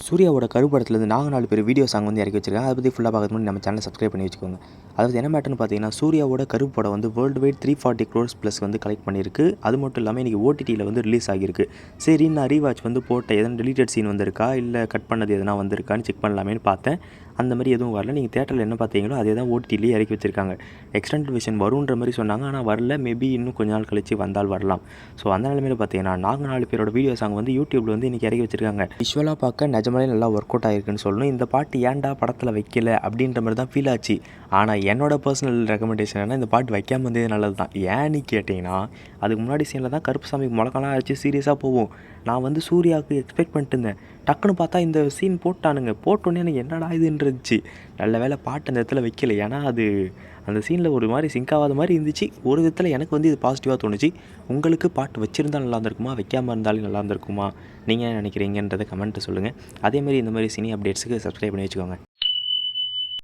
சூர்யாவோட கருப்படத்துலேருந்து நாங்கள் 4 பேர் வீடியோ சாங் வந்து இறக்கி வச்சிருக்காங்க. அதை பற்றி ஃபுல்லாக பார்க்கறது முன்னாடி நம்ம சேனலை சப்ஸ்கிரைப் பண்ணி வச்சுக்கோங்க. அதாவது என்ன மேட்டர்னு பார்த்தீங்கன்னா, சூர்யாவோட கருப்பு படம் வந்து வேர்ல்டு வைட் 340 crores ப்ளஸ் வந்து கலெக்ட் பண்ணியிருக்கு. அது மட்டும் இல்லாமல் இன்றைக்கி ஓடிடியில் வந்து ரிலீஸ் ஆகியிருக்கு. சரி, நான் ரீவாட்ச் வந்து போட்டேன், எதனா டெலிட்டட் சீன் வந்திருக்கா இல்லை கட் பண்ணது எதனா வந்திருக்கான்னு செக் பண்ணலாமேன்னு பார்த்தேன். அந்த மாதிரி எதுவும் வரல. நீங்கள் தேட்டரில் என்ன பார்த்தீங்களோ அதே தான் ஓடிடிலேயே இறக்கி வச்சிருக்காங்க. எக்ஸ்டெண்டட் விஷன் வருன்ற மாதிரி சொன்னாங்க, ஆனால் வரல. மேபி இன்னும் கொஞ்ச நாள் கழிச்சு வந்தால் வரலாம். ஸோ அந்த நிலைமையில் பார்த்தீங்கன்னா, நாங்கள் 4 பேரோட வீடியோ சாங் வந்து யூடியூப்பில் வந்து இன்றைக்கி இறக்கி வச்சிருக்காங்க. விஷுவலாக பார்க்க நிஜமாலே நல்லா ஒர்க் அவுட் ஆகிருக்குன்னு சொல்லணும். இந்த பாட்டு ஏன்டா படத்தில் வைக்கல அப்படின்ற மாதிரி தான் ஃபீல் ஆச்சு. ஆனால் என்னோடய பர்சனல் ரெக்கமெண்டேஷன் என்ன, இந்த பாட்டு வைக்காமல் வந்ததே நல்லது தான். ஏன்னு கேட்டிங்கன்னா, அதுக்கு முன்னாடி சீனில் தான் கருப்புசாமிக்கு முழக்கலாம் அடிச்சு சீரியஸாக போவோம். நான் வந்து சூர்யாவுக்கு எக்ஸ்பெக்ட் பண்ணிட்டு இருந்தேன். டக்குன்னு பார்த்தா இந்த சீன் போட்டானுங்க. போட்டோன்னே எனக்கு என்னடா இதுன்னு இருந்துச்சு. நல்ல வேலை பாட்டு அந்த இடத்துல வைக்கல. ஏன்னா அது அந்த சீனில் ஒரு மாதிரி சிங்க் ஆகாத மாதிரி இருந்துச்சு. ஒரு விதத்தில் எனக்கு வந்து இது பாசிட்டிவாக தோணுச்சு. உங்களுக்கு பாட்டு வச்சுருந்தா நல்லா இருந்திருக்குமா, வைக்காமல் இருந்தாலும் நல்லா இருந்திருக்குமா, நீங்கள் என்ன நினைக்கிறீங்கன்றதை கமெண்ட்டை சொல்லுங்கள். அதேமாதிரி இந்த மாதிரி சினி அப்டேட்ஸுக்கு சப்ஸ்கிரைப் பண்ணி வச்சுக்கோங்க.